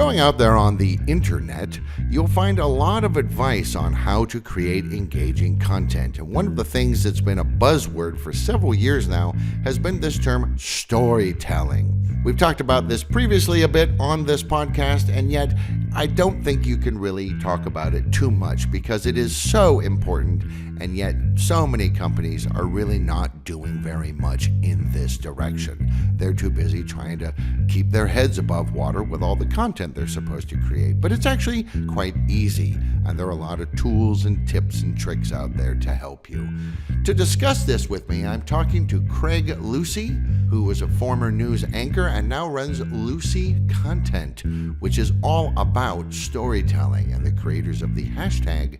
Going out there on the internet, you'll find a lot of advice on how to create engaging content. And one of the things that's been a buzzword for several years now has been this term storytelling. We've talked about this previously a bit on this podcast, and yet I don't think you can really talk about it too much because it is so important, and yet so many companies are really not doing very much in this direction. They're too busy trying to keep their heads above water with all the content they're supposed to create. But it's actually quite easy, and there are a lot of tools and tips and tricks out there to help you. To discuss this with me, I'm talking to Craig Lucie, who was a former news anchor and now runs Lucie Content, which is all about storytelling, and the creators of the hashtag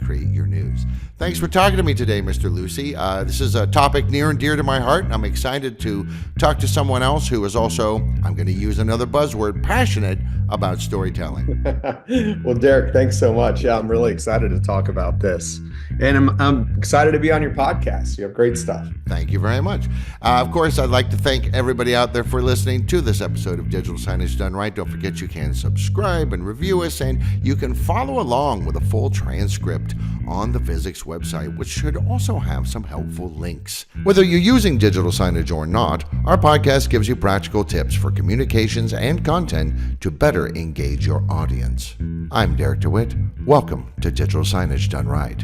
Create Your News. Thanks for talking to me today, Mr. Lucie. This is a topic near and dear to my heart, and I'm excited to talk to someone else who is also, I'm going to use another buzzword, passionate about storytelling. Well, Derek, thanks so much. Yeah, I'm really excited to talk about this. And I'm excited to be on your podcast. You have great stuff. Thank you very much. Of course, I'd like to thank everybody out there for listening to this episode of Digital Signage Done Right. Don't forget you can subscribe and review us, and you can follow along with a full transcript on the Vizix website, which should also have some helpful links. Whether you're using digital signage or not, our podcast gives you practical tips for communications and content to better engage your audience. I'm Derek DeWitt. Welcome to Digital Signage Done Right.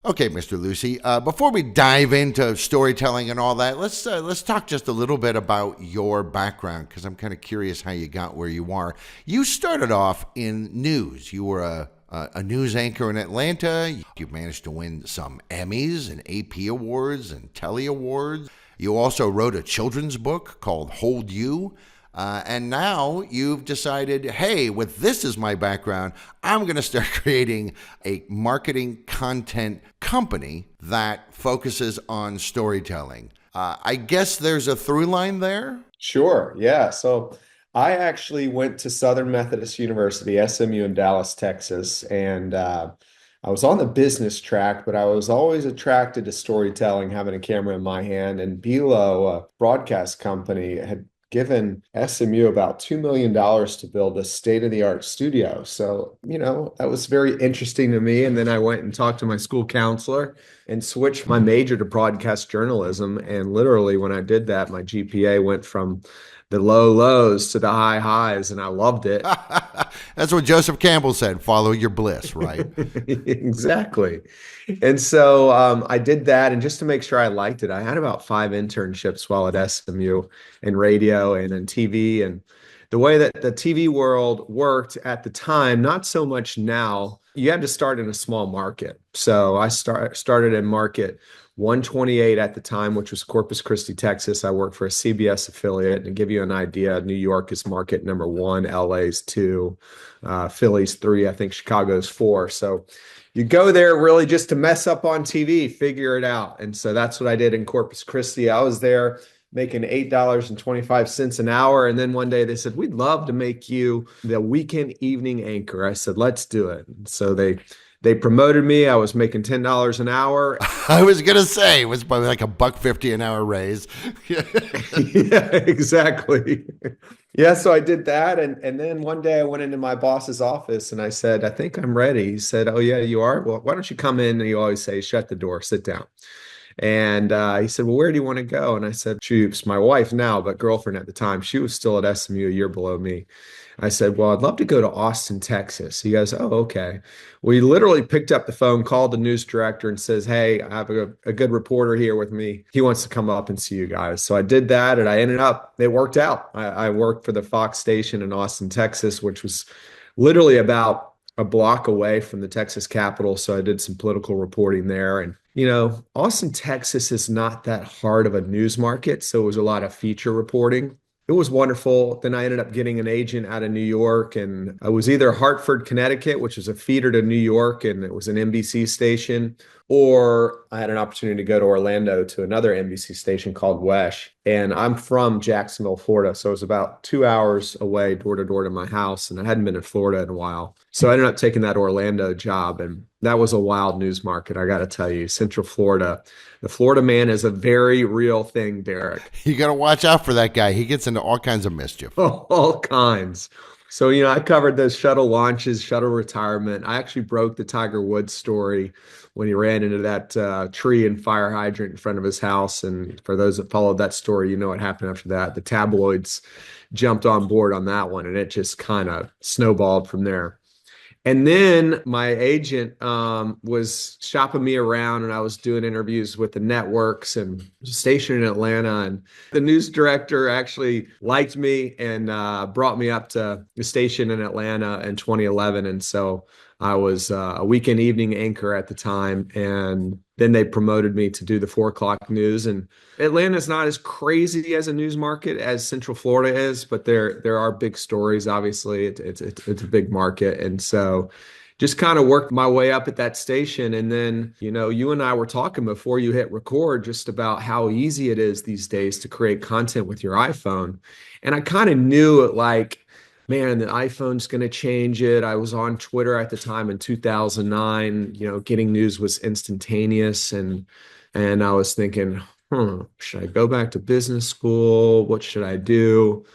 Okay, Mr. Lucie, before we dive into storytelling and all that, let's talk just a little bit about your background, because I'm kind of curious how you got where you are. You started off in news. You were a news anchor in Atlanta. You managed to win some Emmys and AP awards and Telly awards. You also wrote a children's book called Hold You. And now you've decided, hey, with this as my background, I'm going to start creating a marketing content company that focuses on storytelling. I guess there's a through line there? Sure. Yeah. So I actually went to Southern Methodist University, SMU in Dallas, Texas, and I was on the business track, but I was always attracted to storytelling, having a camera in my hand. And Belo, a broadcast company, had given SMU about $2 million to build a state-of-the-art studio. So, that was very interesting to me. And then I went and talked to my school counselor and switched my major to broadcast journalism. And literally when I did that, my GPA went from the low lows to the high highs, and I loved it. That's what Joseph Campbell said, follow your bliss, right? Exactly. And so I did that, and just to make sure I liked it, I had about 5 internships while at SMU in radio and in TV. And the way that the TV world worked at the time, not so much now, you had to start in a small market. So I started in market 128 at the time, which was Corpus Christi, Texas. I worked for a CBS affiliate. And to give you an idea, New York is market number 1, LA's 2, Philly's 3, I think Chicago's 4. So you go there really just to mess up on TV, figure it out. And so that's what I did in Corpus Christi. I was there making $8.25 an hour. And then one day they said, we'd love to make you the weekend evening anchor. I said, let's do it. And so they promoted me. I was making $10 an hour. I was going to say it was probably like $1.50 an hour raise. Yeah, exactly. Yeah, so I did that. And then one day I went into my boss's office and I said, I think I'm ready. He said, oh, yeah, you are? Well, why don't you come in? And you always say, shut the door, sit down. And he said, well, where do you want to go? And I said, Choops, my wife now, but girlfriend at the time, she was still at SMU a year below me. I said, well, I'd love to go to Austin, Texas. He goes, oh, okay. Well, he literally picked up the phone, called the news director and says, hey, I have a good reporter here with me. He wants to come up and see you guys. So I did that, and it worked out. I worked for the Fox station in Austin, Texas, which was literally about a block away from the Texas Capitol. So I did some political reporting there. And, Austin, Texas is not that hard of a news market. So it was a lot of feature reporting. It was wonderful. Then I ended up getting an agent out of New York, and I was either Hartford, Connecticut, which is a feeder to New York, and it was an NBC station, or I had an opportunity to go to Orlando to another NBC station called WESH. And I'm from Jacksonville, Florida. So it was about 2 hours away, door to door to my house. And I hadn't been in Florida in a while. So I ended up taking that Orlando job. And that was a wild news market, I got to tell you. Central Florida, the Florida man is a very real thing, Derek. You got to watch out for that guy. He gets into all kinds of mischief. All kinds. So, I covered those shuttle launches, shuttle retirement. I actually broke the Tiger Woods story when he ran into that tree and fire hydrant in front of his house. And for those that followed that story, you know what happened after that. The tabloids jumped on board on that one, and it just kind of snowballed from there. And then my agent was shopping me around, and I was doing interviews with the networks and stationed in Atlanta. And the news director actually liked me and brought me up to the station in Atlanta in 2011. And so I was a weekend evening anchor at the time. And then they promoted me to do the 4 o'clock news. And Atlanta's not as crazy as a news market as Central Florida is, but there are big stories. Obviously, it's a big market, and so just kind of worked my way up at that station. And then, you and I were talking before you hit record just about how easy it is these days to create content with your iPhone, and I kind of knew it, like, man, the iPhone's going to change it. I was on Twitter at the time in 2009. Getting news was instantaneous, and I was thinking, should I go back to business school? What should I do?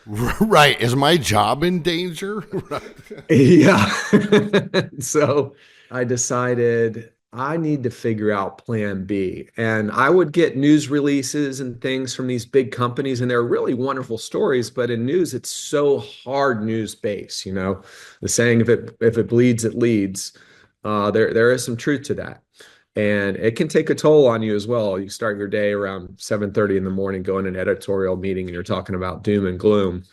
Right. Is my job in danger? Yeah. So I decided I need to figure out plan B. And I would get news releases and things from these big companies, and they're really wonderful stories. But in news, it's so hard news based. The saying, if it bleeds, it leads. There is some truth to that. And it can take a toll on you as well. You start your day around 7:30 in the morning, going to an editorial meeting, and you're talking about doom and gloom.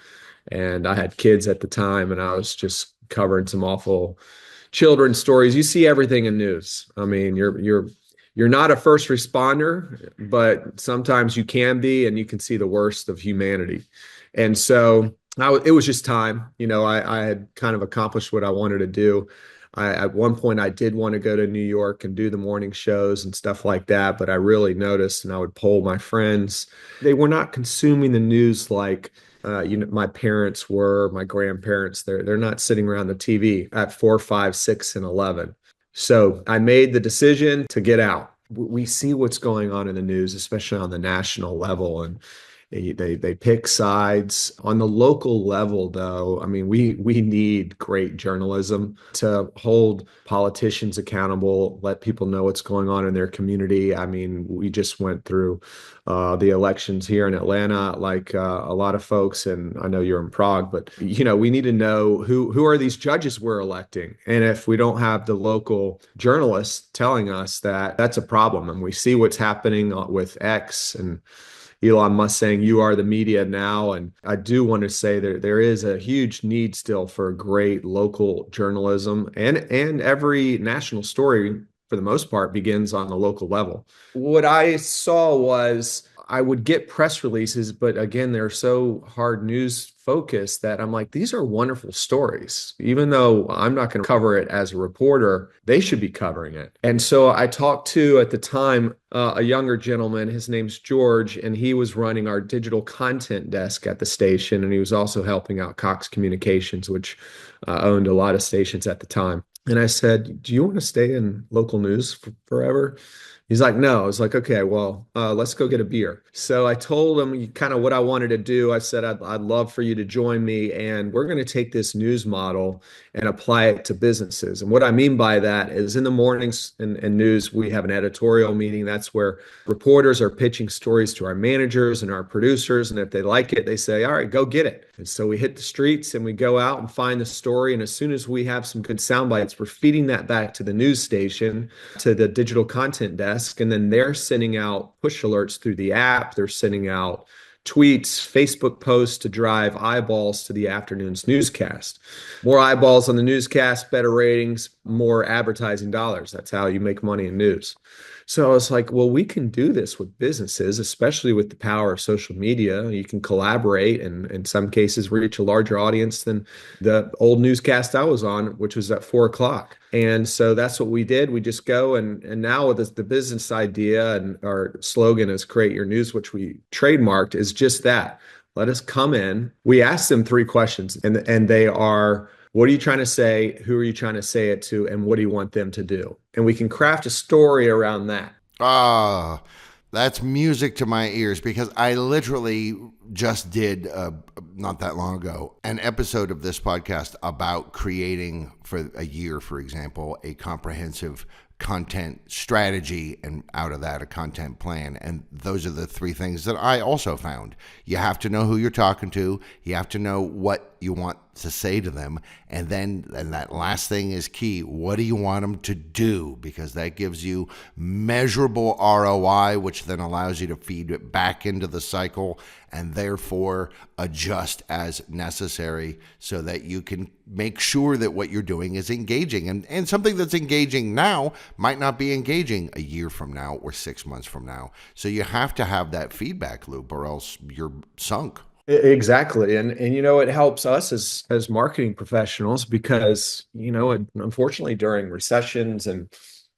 And I had kids at the time, and I was just covering some awful children's stories. You see everything in news. I mean, you're not a first responder, but sometimes you can be, and you can see the worst of humanity. And so it was just time. I had kind of accomplished what I wanted to do. At one point, I did want to go to New York and do the morning shows and stuff like that, but I really noticed, and I would poll my friends, they were not consuming the news like my parents were, my grandparents. They're not sitting around the TV at 4, 5, 6, and 11. So I made the decision to get out. We see what's going on in the news, especially on the national level, and they pick sides. On the local level, though, I mean, we need great journalism to hold politicians accountable, let people know what's going on in their community. I mean, we just went through the elections here in Atlanta, like a lot of folks, and I know you're in Prague, but we need to know who are these judges we're electing, and if we don't have the local journalists telling us that, that's a problem. And we see what's happening with X and Elon Musk saying, "You are the media now." And I do want to say there is a huge need still for great local journalism, and every national story, for the most part, begins on the local level. What I saw was I would get press releases, but again, they're so hard news focused that I'm like, these are wonderful stories. Even though I'm not going to cover it as a reporter, they should be covering it. And so I talked to, at the time, a younger gentleman. His name's George, and he was running our digital content desk at the station. And he was also helping out Cox Communications, which owned a lot of stations at the time. And I said, "Do you want to stay in local news forever?" He's like, "No." I was like, "Okay, well, let's go get a beer." So I told him kind of what I wanted to do. I said, I'd love for you to join me, and we're going to take this news model and apply it to businesses. And what I mean by that is, in the mornings in news, we have an editorial meeting. That's where reporters are pitching stories to our managers and our producers. And if they like it, they say, "All right, go get it." And so we hit the streets and we go out and find the story. And as soon as we have some good sound bites, we're feeding that back to the news station, to the digital content desk. And then they're sending out push alerts through the app. They're sending out tweets, Facebook posts to drive eyeballs to the afternoon's newscast. More eyeballs on the newscast, better ratings, more advertising dollars. That's how you make money in news. So I was like, well, we can do this with businesses, especially with the power of social media. You can collaborate and in some cases reach a larger audience than the old newscast I was on, which was at 4 o'clock. And so that's what we did. We just go and now with the business idea, and our slogan is create your news, which we trademarked, is just that. Let us come in. We asked them 3 questions, and they are, what are you trying to say? Who are you trying to say it to? And what do you want them to do? And we can craft a story around that. Ah, that's music to my ears, because I literally just did, not that long ago, an episode of this podcast about creating for a year, for example, a comprehensive content strategy, and out of that, a content plan. And those are the 3 things that I also found. You have to know who you're talking to. You have to know what you want to say to them. And that last thing is key. What do you want them to do? Because that gives you measurable ROI, which then allows you to feed it back into the cycle and therefore adjust as necessary so that you can make sure that what you're doing is engaging. And something that's engaging now might not be engaging a year from now or 6 months from now. So you have to have that feedback loop, or else you're sunk. Exactly. And it helps us as marketing professionals because, unfortunately during recessions and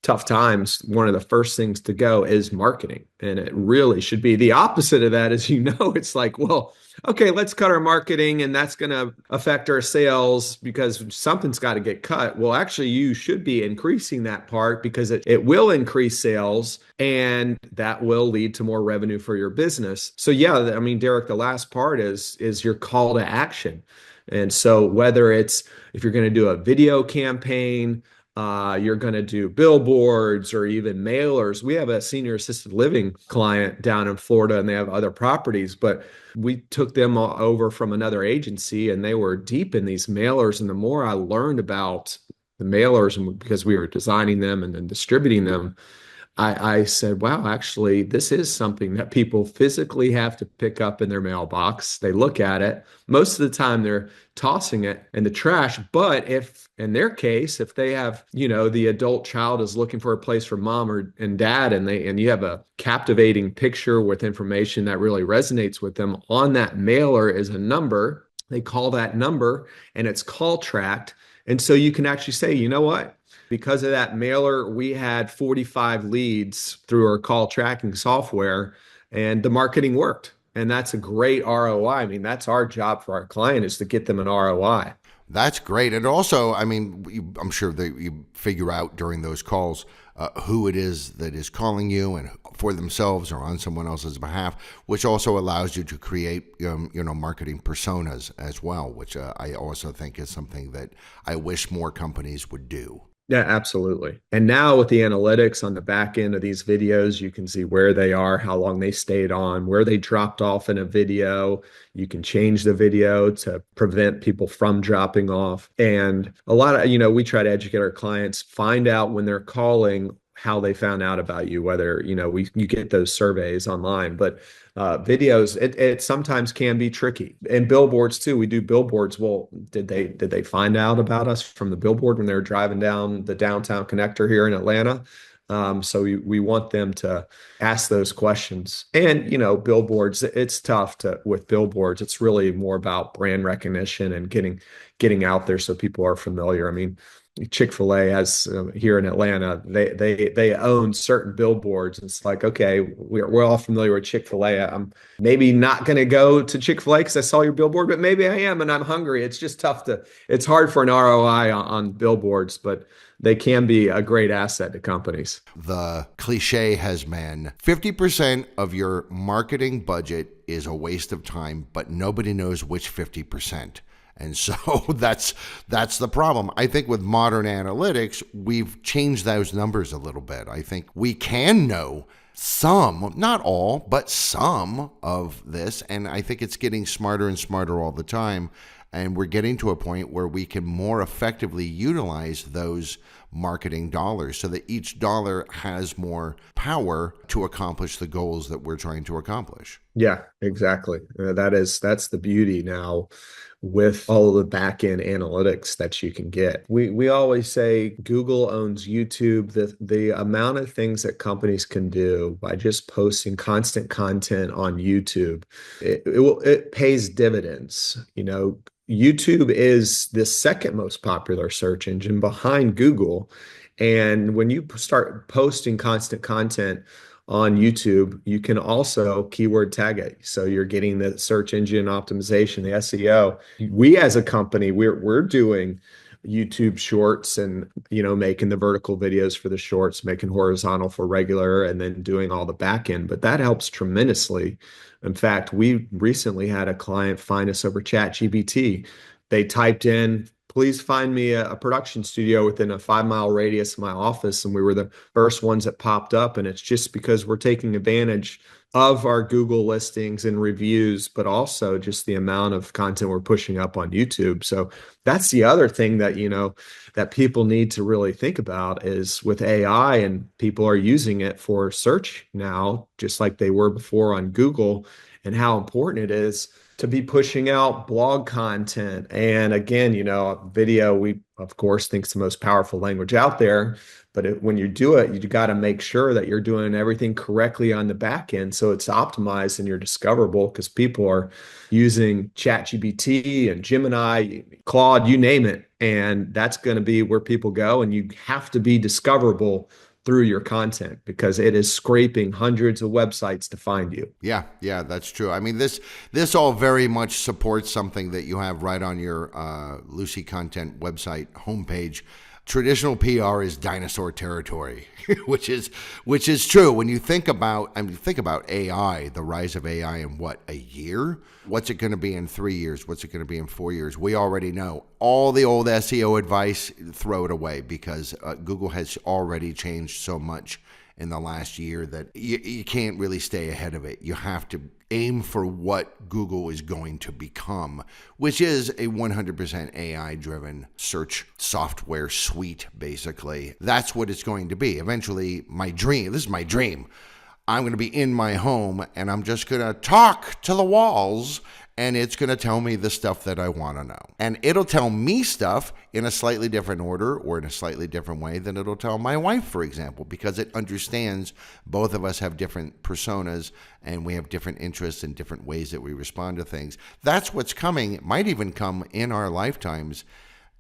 tough times, one of the first things to go is marketing. And it really should be the opposite of that. As it's like, well, okay, let's cut our marketing and that's going to affect our sales because something's got to get cut. Well, actually, you should be increasing that part because it will increase sales and that will lead to more revenue for your business. So yeah, I mean, Derek, the last part is your call to action. And so whether it's if you're going to do a video campaign, you're going to do billboards or even mailers. We have a senior assisted living client down in Florida and they have other properties, but we took them over from another agency and they were deep in these mailers. And the more I learned about the mailers, and because we were designing them and then distributing them, I said, wow, actually, this is something that people physically have to pick up in their mailbox. They look at it. Most of the time, they're tossing it in the trash. But if, in their case, if they have, the adult child is looking for a place for mom and dad, and you have a captivating picture with information that really resonates with them, on that mailer is a number. They call that number, and it's call tracked. And so you can actually say, you know what? Because of that mailer, we had 45 leads through our call tracking software, and the marketing worked. And that's a great ROI. I mean, that's our job for our client, is to get them an ROI. That's great. And also, I mean, I'm sure that you figure out during those calls who it is that is calling you, and for themselves or on someone else's behalf, which also allows you to create, marketing personas as well, which I also think is something that I wish more companies would do. Yeah, absolutely. And now with the analytics on the back end of these videos, you can see where they are, how long they stayed on, where they dropped off in a video. You can change the video to prevent people from dropping off. And a lot of, we try to educate our clients, find out when they're calling how they found out about you, whether, you get those surveys online, but videos, it sometimes can be tricky. And billboards too. We do billboards. Well, did they find out about us from the billboard when they were driving down the downtown connector here in Atlanta? So we want them to ask those questions. And, billboards, it's tough with billboards. It's really more about brand recognition and getting out there so people are familiar. I mean, Chick-fil-A has here in Atlanta, they own certain billboards. It's like, okay, we're all familiar with Chick-fil-A. I'm maybe not going to go to Chick-fil-A because I saw your billboard, but maybe I am and I'm hungry. It's just it's hard for an ROI on billboards, but they can be a great asset to companies. The cliche has been 50% of your marketing budget is a waste of time, but nobody knows which 50%. And so that's the problem. I think with modern analytics, we've changed those numbers a little bit. I think we can know some, not all, but some of this. And I think it's getting smarter and smarter all the time. And we're getting to a point where we can more effectively utilize those marketing dollars so that each dollar has more power to accomplish the goals that we're trying to accomplish. Yeah, exactly. That's the beauty now with all of the back end analytics that you can get. We always say Google owns YouTube. The amount of things that companies can do by just posting constant content on YouTube, it pays dividends. YouTube is the second most popular search engine behind Google. And when you start posting constant content on YouTube, you can also keyword tag it. So you're getting the search engine optimization, the SEO. We as a company, we're doing YouTube shorts and making the vertical videos for the shorts, making horizontal for regular, and then doing all the back end. But that helps tremendously. In fact, we recently had a client find us over ChatGPT. They typed in, please find me a production studio within a 5-mile radius of my office. And we were the first ones that popped up. And it's just because we're taking advantage of our Google listings and reviews, but also just the amount of content we're pushing up on YouTube. So that's the other thing that, that people need to really think about is with AI, and people are using it for search now, just like they were before on Google, and how important it is to be pushing out blog content. And again, video, we of course think it's the most powerful language out there, but when you do it, you got to make sure that you're doing everything correctly on the back end so it's optimized and you're discoverable, because people are using ChatGPT and Gemini, Claude, you name it. And that's going to be where people go, and you have to be discoverable through your content because it is scraping hundreds of websites to find you. Yeah, that's true. I mean, this all very much supports something that you have right on your Lucie content website homepage. Traditional PR is dinosaur territory, which is true. When you think about, AI, the rise of AI in a year? What's it going to be in 3 years? What's it going to be in 4 years? We already know. All the old SEO advice, throw it away, because Google has already changed so much in the last year that you can't really stay ahead of it. You have to aim for what Google is going to become, which is a 100% AI-driven search software suite, basically. That's what it's going to be. Eventually, this is my dream. I'm going to be in my home, and I'm just going to talk to the walls, and it's going to tell me the stuff that I want to know. And it'll tell me stuff in a slightly different order or in a slightly different way than it'll tell my wife, for example, because it understands both of us have different personas and we have different interests and different ways that we respond to things. That's what's coming. It might even come in our lifetimes.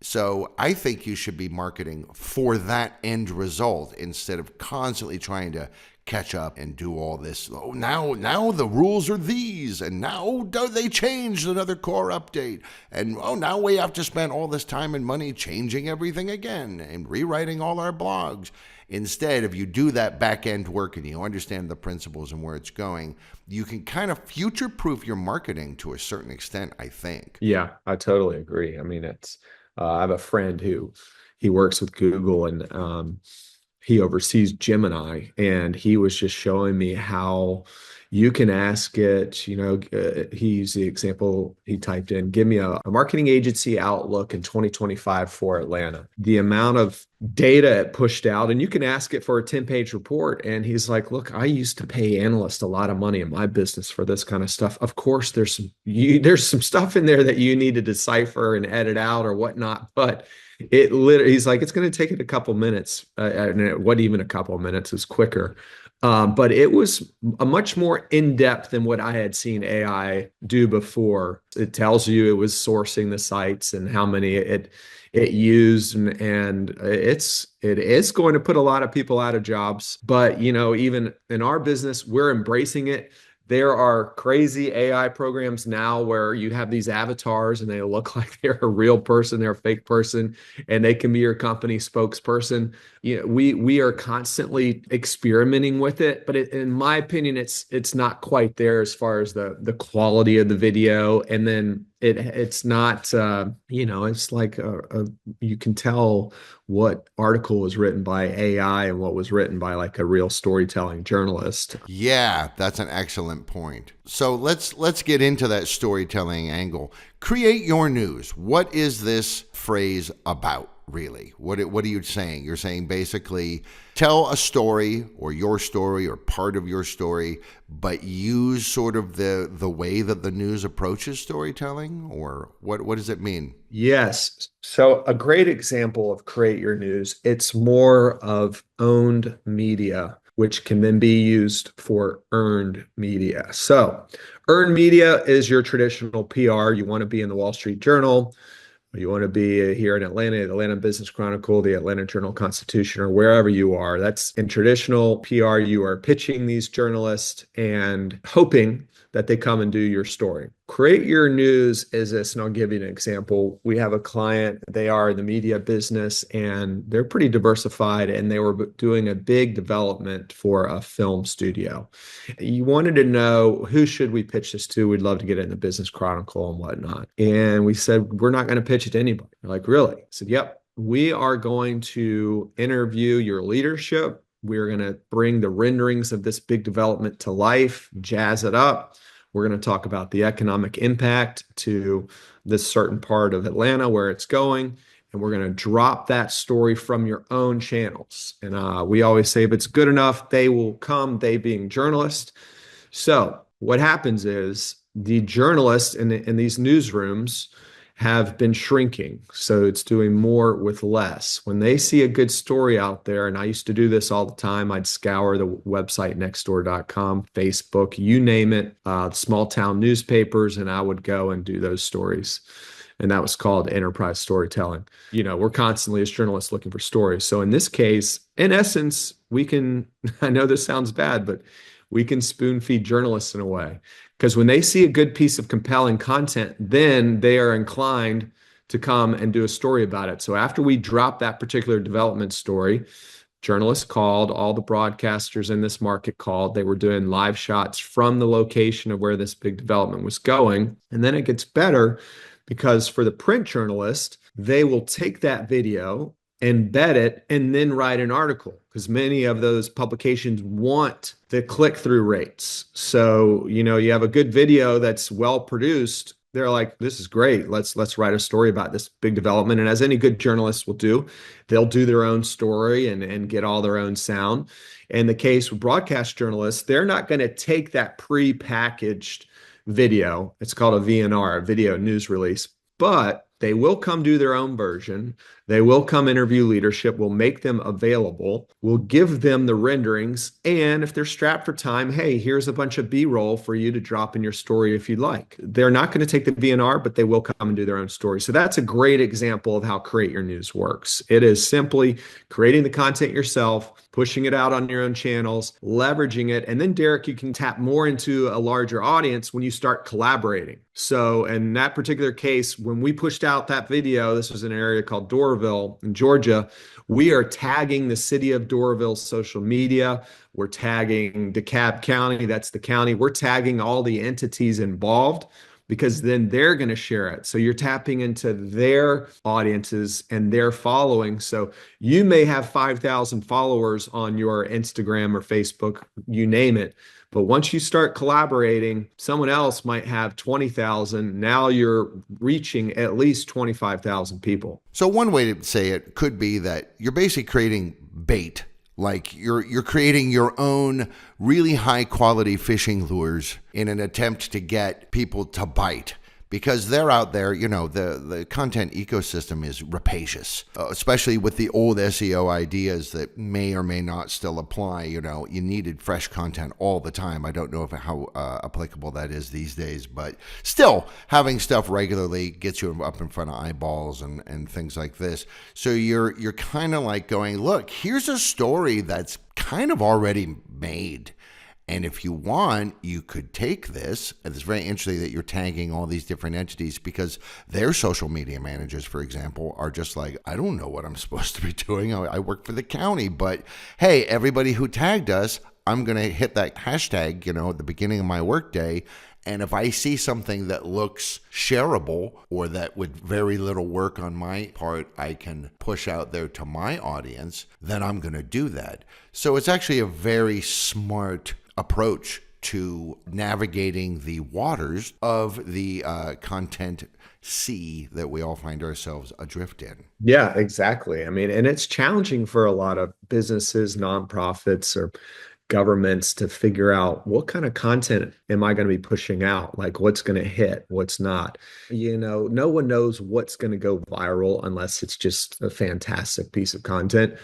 So I think you should be marketing for that end result instead of constantly trying to catch up and do all this. Oh, now the rules are these, and now they changed another core update, and now we have to spend all this time and money changing everything again and rewriting all our blogs. Instead, if you do that back end work and you understand the principles and where it's going, you can kind of future-proof your marketing to a certain extent, I think. Yeah, I totally agree. I mean, I have a friend who he works with Google, and he oversees Gemini, and he was just showing me how you can ask it, he used the example, he typed in, give me a marketing agency outlook in 2025 for Atlanta. The amount of data it pushed out, and you can ask it for a 10-page report. And he's like, look, I used to pay analysts a lot of money in my business for this kind of stuff. Of course, there's some stuff in there that you need to decipher and edit out or whatnot, but he's like, it's going to take it a couple minutes. And it wasn't even a couple of minutes, it's quicker. But it was a much more in-depth than what I had seen AI do before. It tells you it was sourcing the sites and how many it used, and it is going to put a lot of people out of jobs. But even in our business, we're embracing it. There are crazy AI programs now where you have these avatars and they look like they're a real person, they're a fake person, and they can be your company spokesperson. We are constantly experimenting with it, but in my opinion, it's not quite there as far as the quality of the video. And then it's not, it's like you can tell what article was written by AI and what was written by like a real storytelling journalist. Yeah, that's an excellent point. So let's get into that storytelling angle. Create your news. What is this phrase about, really? What are you saying? You're saying basically tell a story or your story or part of your story, but use sort of the way that the news approaches storytelling, or what does it mean? Yes. So a great example of create your news, it's more of owned media, which can then be used for earned media. So earned media is your traditional PR. You want to be in the Wall Street Journal. You want to be here in Atlanta, the Atlanta Business Chronicle, the Atlanta Journal-Constitution, or wherever you are. That's in traditional PR. You are pitching these journalists and hoping that they come and do your story. Create your news is this, and I'll give you an example. We have a client, they are in the media business, and they're pretty diversified, and they were doing a big development for a film studio. You wanted to know, who should we pitch this to? We'd love to get it in the Business Chronicle and whatnot. And we said, we're not going to pitch it to anybody. They're like, really? I said, yep. We are going to interview your leadership. We're going to bring the renderings of this big development to life, jazz it up. We're going to talk about the economic impact to this certain part of Atlanta, where it's going. And we're going to drop that story from your own channels. And we always say, if it's good enough, they will come, they being journalists. So what happens is the journalists in these newsrooms have been shrinking. So it's doing more with less. When they see a good story out there, and I used to do this all the time, I'd scour the website nextdoor.com, Facebook, you name it, small town newspapers, and I would go and do those stories. And that was called enterprise storytelling. We're constantly as journalists looking for stories. So in this case, in essence, we can, I know this sounds bad, but we can spoon feed journalists in a way. Because when they see a good piece of compelling content, then they are inclined to come and do a story about it. So after we drop that particular development story, journalists called, all the broadcasters in this market called. They were doing live shots from the location of where this big development was going. And then it gets better, because for the print journalist, they will take that video, embed it, and then write an article, because many of those publications want the click-through rates. So, you have a good video that's well produced. They're like, this is great. Let's write a story about this big development. And as any good journalist will do, they'll do their own story and get all their own sound. In the case with broadcast journalists, they're not going to take that pre-packaged video. It's called a VNR, a video news release, but they will come do their own version. They will come interview leadership. We'll make them available. We'll give them the renderings. And if they're strapped for time, hey, here's a bunch of B-roll for you to drop in your story if you'd like. They're not going to take the VNR, but they will come and do their own story. So that's a great example of how Create Your News works. It is simply creating the content yourself, pushing it out on your own channels, leveraging it. And then, Derek, you can tap more into a larger audience when you start collaborating. So in that particular case, when we pushed out that video, this was an area called Doraville in Georgia. We are tagging the city of Doraville's social media. We're tagging DeKalb County, that's the county. We're tagging all the entities involved, because then they're going to share it. So you're tapping into their audiences and their following. So you may have 5,000 followers on your Instagram or Facebook, you name it. But once you start collaborating, someone else might have 20,000. Now you're reaching at least 25,000 people. So one way to say it could be that you're basically creating bait. Like you're creating your own really high quality fishing lures in an attempt to get people to bite, because they're out there, the content ecosystem is rapacious, especially with the old SEO ideas that may or may not still apply. You needed fresh content all the time. I don't know how applicable that is these days, but still having stuff regularly gets you up in front of eyeballs and things like this. So you're kind of like going, look, here's a story that's kind of already made. And if you want, you could take this, and it's very interesting that you're tagging all these different entities, because their social media managers, for example, are just like, I don't know what I'm supposed to be doing. I work for the county, but hey, everybody who tagged us, I'm going to hit that hashtag, at the beginning of my workday, And if I see something that looks shareable or that with very little work on my part, I can push out there to my audience, then I'm going to do that. So it's actually a very smart approach to navigating the waters of the content sea that we all find ourselves adrift in. Yeah, exactly. I mean, and it's challenging for a lot of businesses, nonprofits, or governments to figure out what kind of content am I going to be pushing out? Like what's going to hit, what's not. No one knows what's going to go viral unless it's just a fantastic piece of content.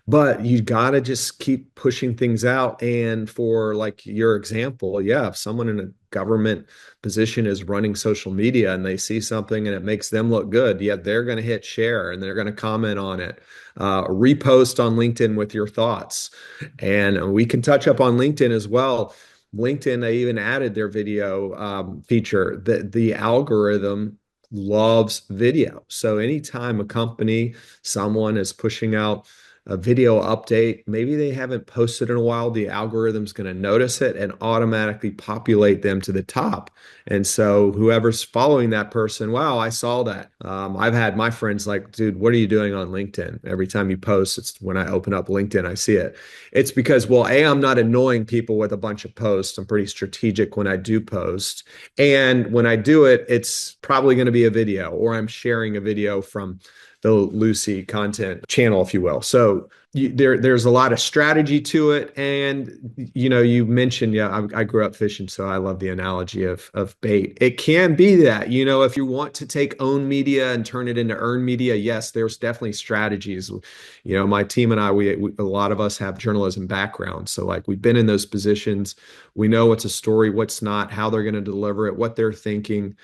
But you got to just keep pushing things out. And for like your example, yeah, if someone in a government position is running social media and they see something and it makes them look good, yeah, they're going to hit share and they're going to comment on it, repost on LinkedIn with your thoughts. And we can touch up on LinkedIn as well. LinkedIn, they even added their video feature that the algorithm loves video. So anytime a company, someone is pushing out a video update, maybe they haven't posted in a while, the algorithm's going to notice it and automatically populate them to the top. And so whoever's following that person, wow, I saw that. I've had my friends like, dude, what are you doing on LinkedIn? Every time you post, it's when I open up LinkedIn, I see it. It's because, well, A, I'm not annoying people with a bunch of posts. I'm pretty strategic when I do post. And when I do it, it's probably going to be a video, or I'm sharing a video from the Lucie content channel, if you will. So there's a lot of strategy to it. And, you mentioned, yeah, I grew up fishing, so I love the analogy of bait. It can be that, if you want to take own media and turn it into earned media, yes, there's definitely strategies. My team and I, we a lot of us have journalism backgrounds. So like we've been in those positions. We know what's a story, what's not, how they're going to deliver it, what they're thinking.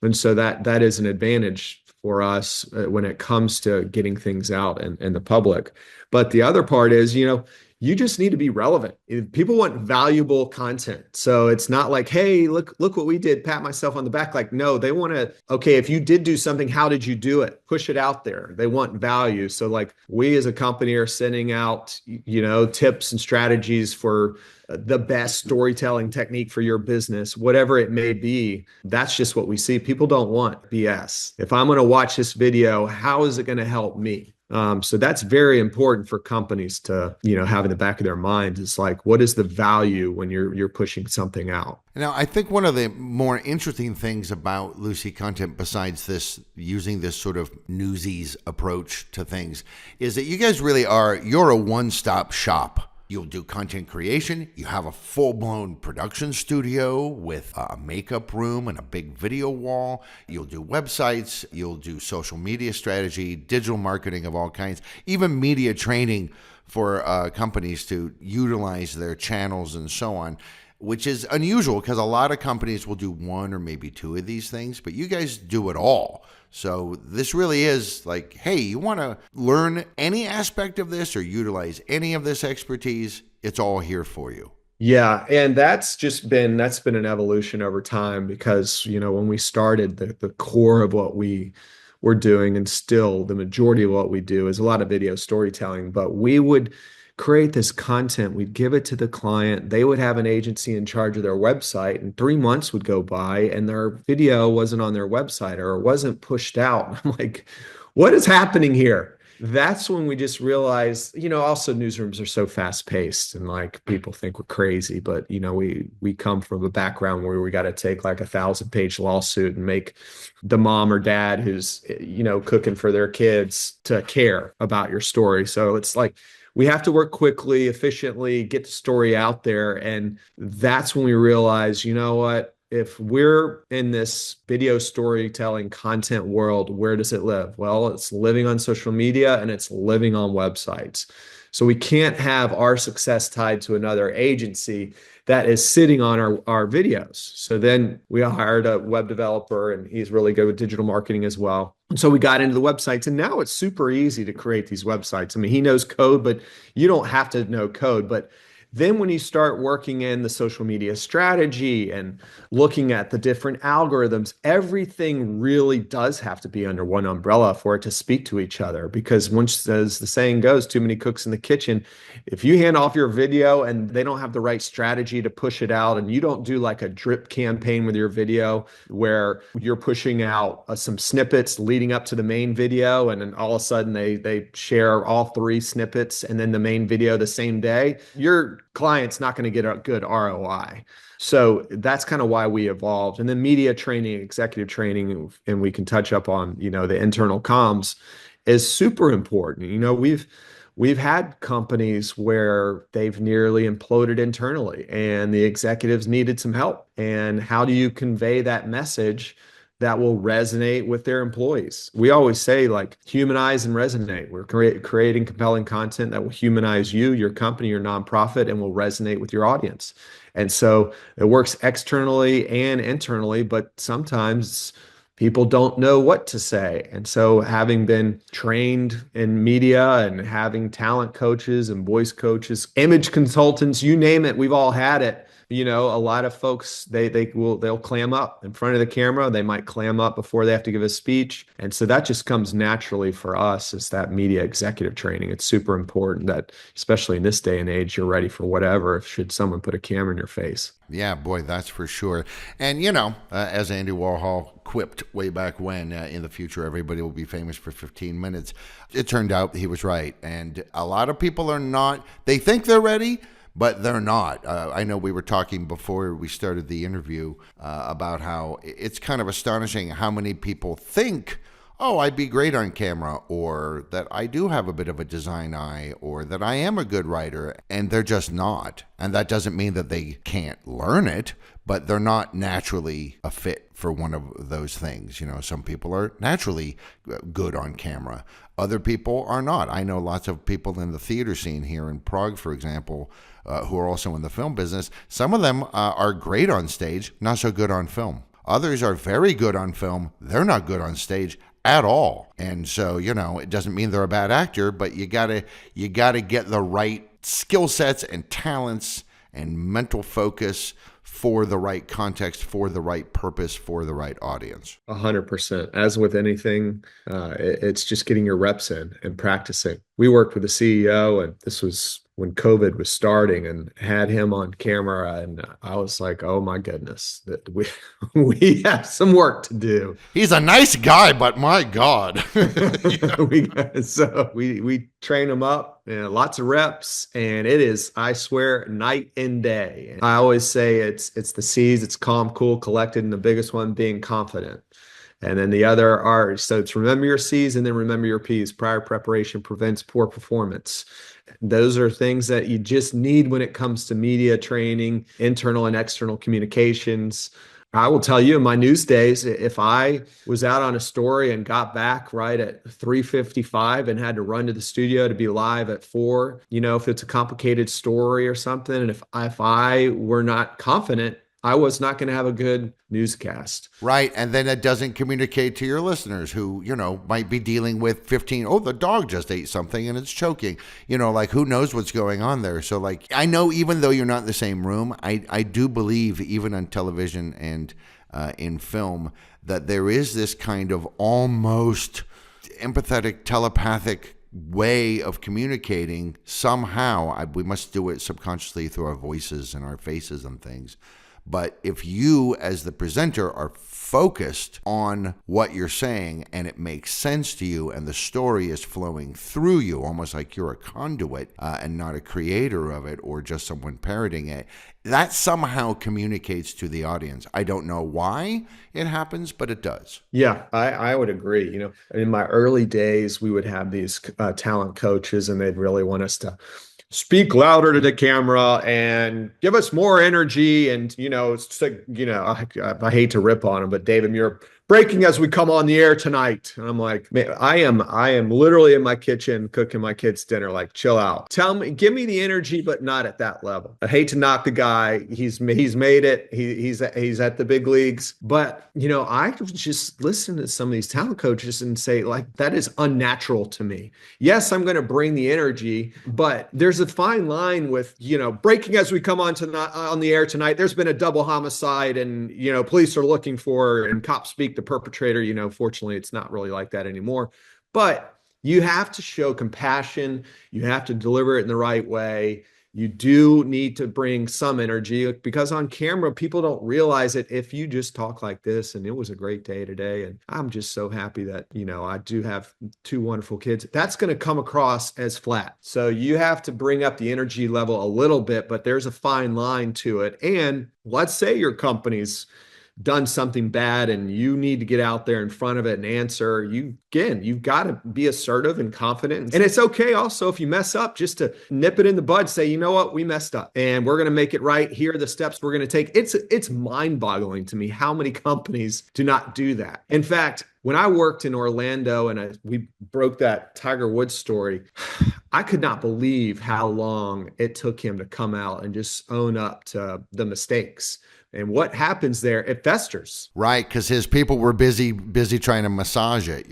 And so that is an advantage for us when it comes to getting things out and the public. But the other part is, you just need to be relevant. People want valuable content. So it's not like, hey, look what we did, pat myself on the back. Like, no, they want to, okay, if you did do something, how did you do it? Push it out there. They want value. So like we as a company are sending out, tips and strategies for the best storytelling technique for your business, whatever it may be. That's just what we see. People don't want BS. If I'm going to watch this video, how is it going to help me? So that's very important for companies to, have in the back of their minds. It's like, what is the value when you're pushing something out? Now, I think one of the more interesting things about Lucie content, besides this, using this sort of newsies approach to things, is that you guys really you're a one-stop shop. You'll do content creation. You have a full-blown production studio with a makeup room and a big video wall. You'll do websites. You'll do social media strategy, digital marketing of all kinds, even media training for companies to utilize their channels and so on, which is unusual because a lot of companies will do one or maybe two of these things, but you guys do it all. So this really is like, hey, you want to learn any aspect of this or utilize any of this expertise, it's all here for you. Yeah, and that's been an evolution over time because, when we started, the core of what we were doing, and still the majority of what we do, is a lot of video storytelling, but we would create this content, we'd give it to the client, they would have an agency in charge of their website, and 3 months would go by and their video wasn't on their website or it wasn't pushed out. I'm like, what is happening here? That's when we just realized, also newsrooms are so fast paced and like people think we're crazy, but we come from a background where we got to take like 1,000-page lawsuit and make the mom or dad who's, cooking for their kids to care about your story. So it's like, we have to work quickly, efficiently, get the story out there. And that's when we realize, you know what? If we're in this video storytelling content world, where does it live? Well, it's living on social media and it's living on websites. So we can't have our success tied to another agency that is sitting on our videos. So then we hired a web developer and he's really good with digital marketing as well. And so we got into the websites and now it's super easy to create these websites. I mean, he knows code, but you don't have to know code. But Then when you start working in the social media strategy and looking at the different algorithms, everything really does have to be under one umbrella for it to speak to each other. Because once, as the saying goes, too many cooks in the kitchen. If you hand off your video and they don't have the right strategy to push it out, and you don't do like a drip campaign with your video where you're pushing out some snippets leading up to the main video, and then all of a sudden they share all 3 snippets and then the main video the same day, your client's not going to get a good ROI. So that's kind of why we evolved. And then media training, executive training, and we can touch up on, the internal comms is super important. We've had companies where they've nearly imploded internally and the executives needed some help. And how do you convey that message that will resonate with their employees? We always say, like, humanize and resonate. We're creating compelling content that will humanize you, your company, your nonprofit, and will resonate with your audience. And so it works externally and internally, but sometimes people don't know what to say. And so having been trained in media and having talent coaches and voice coaches, image consultants, you name it, we've all had it. A lot of folks, they'll clam up in front of the camera. They might clam up before they have to give a speech. And so that just comes naturally for us, is that media executive training. It's super important that, especially in this day and age, you're ready for whatever, should someone put a camera in your face. Yeah, boy, that's for sure. And, as Andy Warhol quipped way back when, in the future, everybody will be famous for 15 minutes. It turned out he was right. And a lot of people are not, they think they're ready, but they're not. I know we were talking before we started the interview about how it's kind of astonishing how many people think, oh, I'd be great on camera, or that I do have a bit of a design eye, or that I am a good writer, and they're just not. And that doesn't mean that they can't learn it, but they're not naturally a fit for one of those things. Some people are naturally good on camera. Other people are not. I know lots of people in the theater scene here in Prague, for example, who are also in the film business. Some of them are great on stage, not so good on film. Others are very good on film. They're not good on stage at all. And so, it doesn't mean they're a bad actor, but you gotta get the right skill sets and talents and mental focus for the right context, for the right purpose, for the right audience. 100%. As with anything, it's just getting your reps in and practicing. We worked with the CEO, and this was when COVID was starting, and had him on camera, and I was like, oh my goodness, that we have some work to do. He's a nice guy, but my God. we train him up, lots of reps, and it is, I swear, night and day. I always say it's the C's, it's calm, cool, collected, and the biggest one being confident. And then the other are, so it's remember your C's and then remember your P's. Prior preparation prevents poor performance. Those are things that you just need when it comes to media training, internal and external communications. I will tell you, in my news days, if I was out on a story and got back right at 3:55 and had to run to the studio to be live at 4, if it's a complicated story or something, and if I were not confident, I was not going to have a good newscast. Right. And then it doesn't communicate to your listeners who, might be dealing with 15, oh, the dog just ate something and it's choking. Who knows what's going on there. So I know, even though you're not in the same room, I do believe, even on television and in film, that there is this kind of almost empathetic, telepathic way of communicating somehow. We must do it subconsciously through our voices and our faces and things. But if you, as the presenter, are focused on what you're saying and it makes sense to you and the story is flowing through you, almost like you're a conduit and not a creator of it or just someone parroting it, that somehow communicates to the audience. I don't know why it happens, but it does. Yeah, I would agree. In my early days, we would have these talent coaches, and they'd really want us to speak louder to the camera and give us more energy. And, it's like, I hate to rip on them, but David Muir breaking as we come on the air tonight. And I'm like, man, I am literally in my kitchen cooking my kids dinner. Like, chill out. Tell me, give me the energy, but not at that level. I hate to knock the guy. He's made it. He's at the big leagues. But I just listen to some of these talent coaches and say, like, that is unnatural to me. Yes, I'm going to bring the energy, but there's a fine line with breaking as we come on the air tonight. There's been a double homicide, and police are looking for, and cops speak the perpetrator. Fortunately, it's not really like that anymore. But you have to show compassion. You have to deliver it in the right way. You do need to bring some energy, because on camera, people don't realize it. If you just talk like this, and it was a great day today, and I'm just so happy that, I do have two wonderful kids, that's going to come across as flat. So you have to bring up the energy level a little bit, but there's a fine line to it. And let's say your company's done something bad and you need to get out there in front of it and answer. You've got to be assertive and confident. And it's okay also if you mess up, just to nip it in the bud, say, you know what, we messed up and we're going to make it right. Here are the steps we're going to take. It's mind-boggling to me how many companies do not do that. In fact, when I worked in Orlando and we broke that Tiger Woods story, I could not believe how long it took him to come out and just own up to the mistakes. And what happens there, it festers. Right, because his people were busy trying to massage it,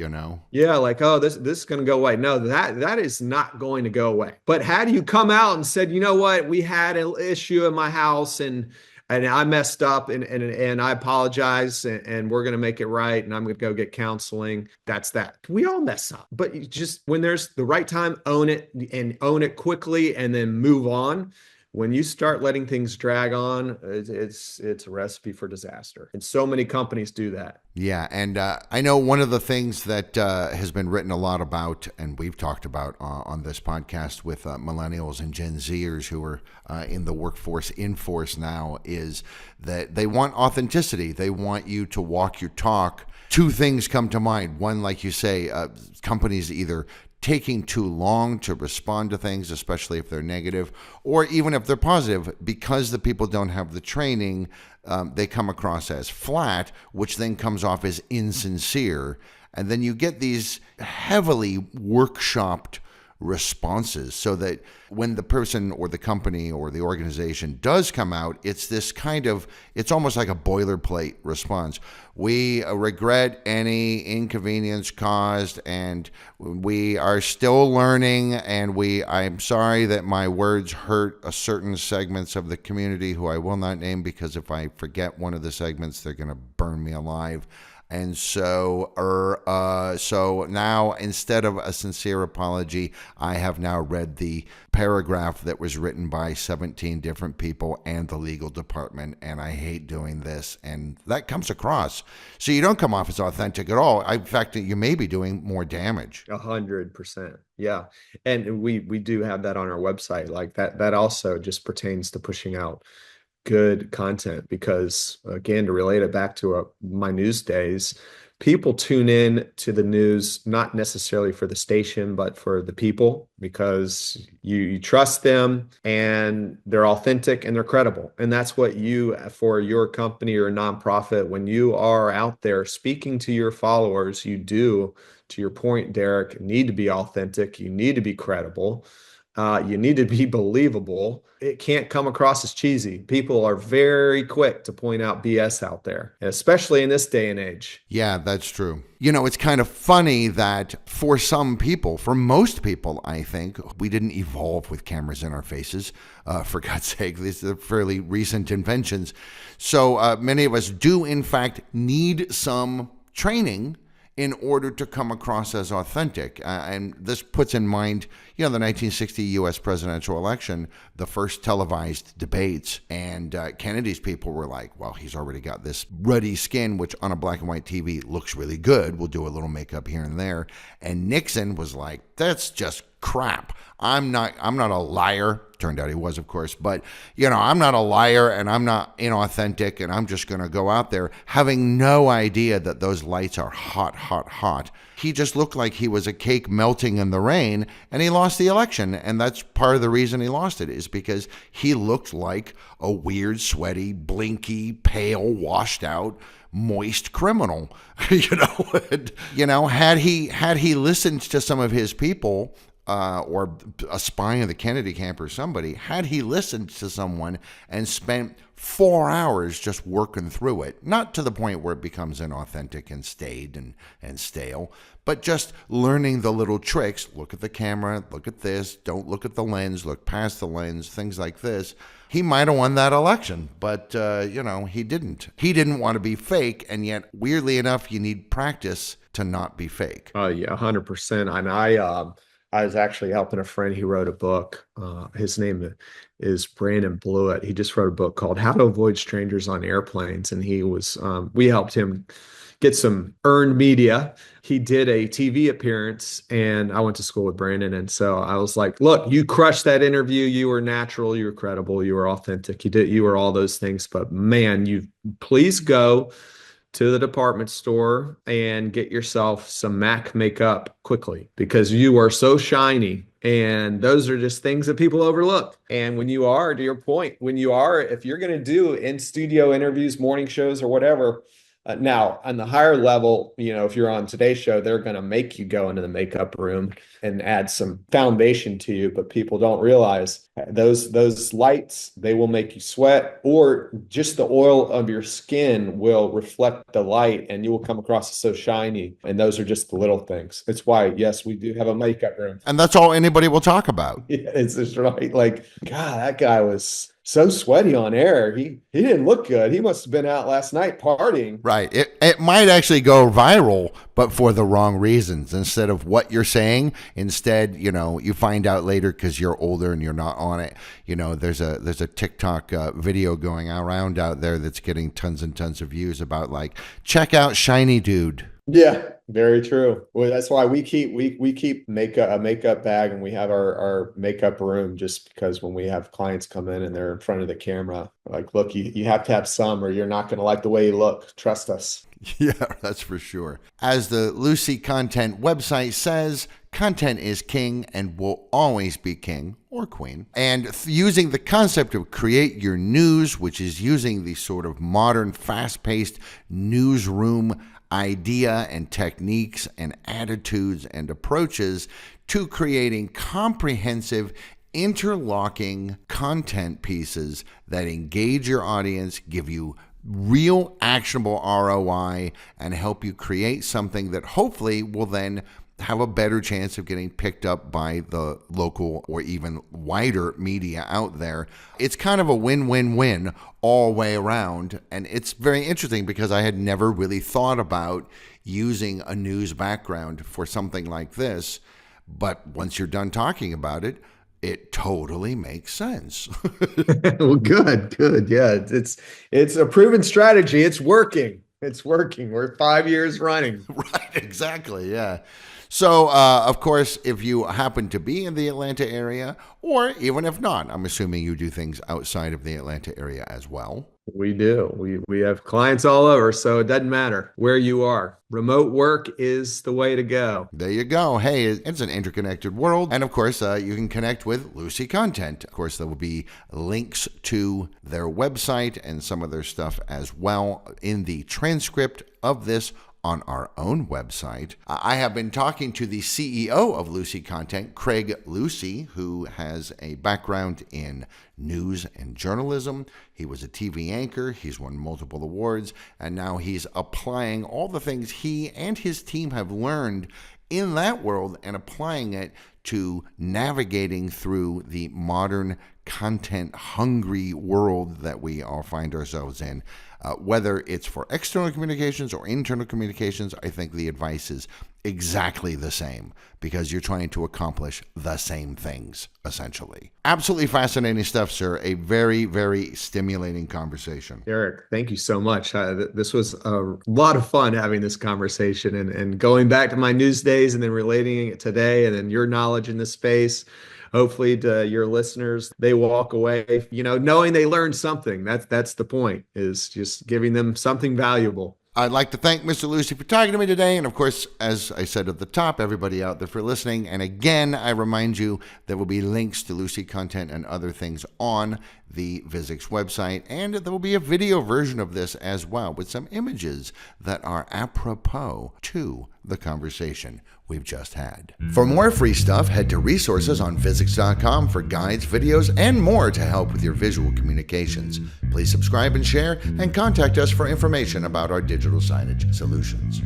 Yeah, like, oh, this is going to go away. No, that is not going to go away. But had you come out and said, you know what, we had an issue in my house and I messed up and I apologize and we're going to make it right and I'm going to go get counseling. That's that. We all mess up. But you just, when there's the right time, own it and own it quickly and then move on. When you start letting things drag on, it's a recipe for disaster. And so many companies do that. Yeah. And I know one of the things that has been written a lot about, and we've talked about on this podcast with millennials and Gen Zers who are in the workforce in force now, is that they want authenticity. They want you to walk your talk. Two things come to mind. One, like you say, companies either taking too long to respond to things, especially if they're negative, or even if they're positive, because the people don't have the training, they come across as flat, which then comes off as insincere. And then you get these heavily workshopped responses, so that when the person or the company or the organization does come out, it's this it's almost like a boilerplate response. We regret any inconvenience caused, and we are still learning, and I'm sorry that my words hurt a certain segments of the community who I will not name, because if I forget one of the segments, they're going to burn me alive. And so now, instead of a sincere apology, I have now read the paragraph that was written by 17 different people and the legal department, and I hate doing this. And that comes across. So you don't come off as authentic at all. In fact, you may be doing more damage. 100%. Yeah. And we do have that on our website. Like that also just pertains to pushing out good content, because again, to relate it back to my news days, people tune in to the news not necessarily for the station, but for the people, because you trust them and they're authentic and they're credible. And that's what for your company or nonprofit, when you are out there speaking to your followers, you do, to your point, Derek, need to be authentic. You need to be credible. You need to be believable. It can't come across as cheesy. People are very quick to point out BS out there, especially in this day and age. Yeah, that's true. It's kind of funny that for most people, I think, we didn't evolve with cameras in our faces. For God's sake, these are fairly recent inventions. So many of us do, in fact, need some training in order to come across as authentic. And this puts in mind, the 1960 U.S. presidential election, the first televised debates. And Kennedy's people were like, well, he's already got this ruddy skin, which on a black and white TV looks really good. We'll do a little makeup here and there. And Nixon was like, that's just crap. I'm not a liar. Turned out he was, of course, but I'm not a liar and I'm not inauthentic and I'm just going to go out there having no idea that those lights are hot, hot, hot. He just looked like he was a cake melting in the rain, and he lost the election. And that's part of the reason he lost it, is because he looked like a weird, sweaty, blinky, pale, washed out, moist criminal. Had he listened to some of his people, or a spy in the Kennedy camp or somebody, had he listened to someone and spent 4 hours just working through it, not to the point where it becomes inauthentic and staid and stale, but just learning the little tricks. Look at the camera, look at this, don't look at the lens, look past the lens, things like this. He might have won that election, but, he didn't. He didn't want to be fake, and yet, weirdly enough, you need practice to not be fake. Yeah, 100%. And I was actually helping a friend. He wrote a book. His name is Brandon Blewett. He just wrote a book called How to Avoid Strangers on Airplanes. And we helped him get some earned media. He did a TV appearance, and I went to school with Brandon. And so I was like, look, you crushed that interview. You were natural. You were credible. You were authentic. You were all those things. But man, please go to the department store and get yourself some MAC makeup quickly, because you are so shiny. And those are just things that people overlook. And when you are, to your point, if you're going to do in-studio interviews, morning shows, or whatever, now on the higher level, if you're on Today's Show, they're going to make you go into the makeup room and add some foundation to you. But people don't realize those lights, they will make you sweat, or just the oil of your skin will reflect the light and you will come across as so shiny. And those are just the little things. It's why, yes, we do have a makeup room. And that's all anybody will talk about. Yeah, it's just right. Like, God, that guy was so sweaty on air. He didn't look good. He must have been out last night partying. Right. It might actually go viral, but for the wrong reasons. Instead of what you're saying, instead, you find out later because you're older and you're not on it. There's a TikTok video going around out there that's getting tons and tons of views about, like, check out shiny dude. Yeah, very true. Well, that's why we keep a makeup bag, and we have our makeup room, just because when we have clients come in and they're in front of the camera, like, look, you have to have some, or you're not going to like the way you look. Trust us. Yeah, that's for sure. As the Lucie Content website says, content is king and will always be king or queen. And using the concept of create your news, which is using the sort of modern, fast-paced newsroom idea and techniques and attitudes and approaches to creating comprehensive, interlocking content pieces that engage your audience, give you real actionable ROI, and help you create something that hopefully will then have a better chance of getting picked up by the local or even wider media out there. It's kind of a win-win-win all the way around. And it's very interesting because I had never really thought about using a news background for something like this. But once you're done talking about it, it totally makes sense. Well, good. Yeah, it's a proven strategy. It's working. We're 5 years running. Right, exactly. Yeah. So, of course, if you happen to be in the Atlanta area, or even if not, I'm assuming you do things outside of the Atlanta area as well. We do. We have clients all over, so it doesn't matter where you are. Remote work is the way to go. There you go. Hey, it's an interconnected world. And of course, you can connect with Lucie Content. Of course, there will be links to their website and some of their stuff as well in the transcript of this on our own website. I have been talking to the CEO of Lucie Content, Craig Lucie, who has a background in news and journalism. He was a TV anchor. He's won multiple awards, and now he's applying all the things he and his team have learned in that world and applying it to navigating through the modern content-hungry world that we all find ourselves in. Whether it's for external communications or internal communications, I think the advice is exactly the same because you're trying to accomplish the same things, essentially. Absolutely fascinating stuff, sir. A very, very stimulating conversation. Eric, thank you so much. This was a lot of fun having this conversation and going back to my news days and then relating it today and then your knowledge in this space. Hopefully to your listeners, they walk away, knowing they learned something. That's the point, is just giving them something valuable. I'd like to thank Mr. Lucie for talking to me today. And of course, as I said at the top, everybody out there for listening. And again, I remind you there will be links to Lucie content and other things on the Visix website. And there will be a video version of this as well with some images that are apropos to the conversation we've just had. For more free stuff, head to resources on Visix.com for guides, videos, and more to help with your visual communications. Please subscribe and share, and contact us for information about our digital signage solutions.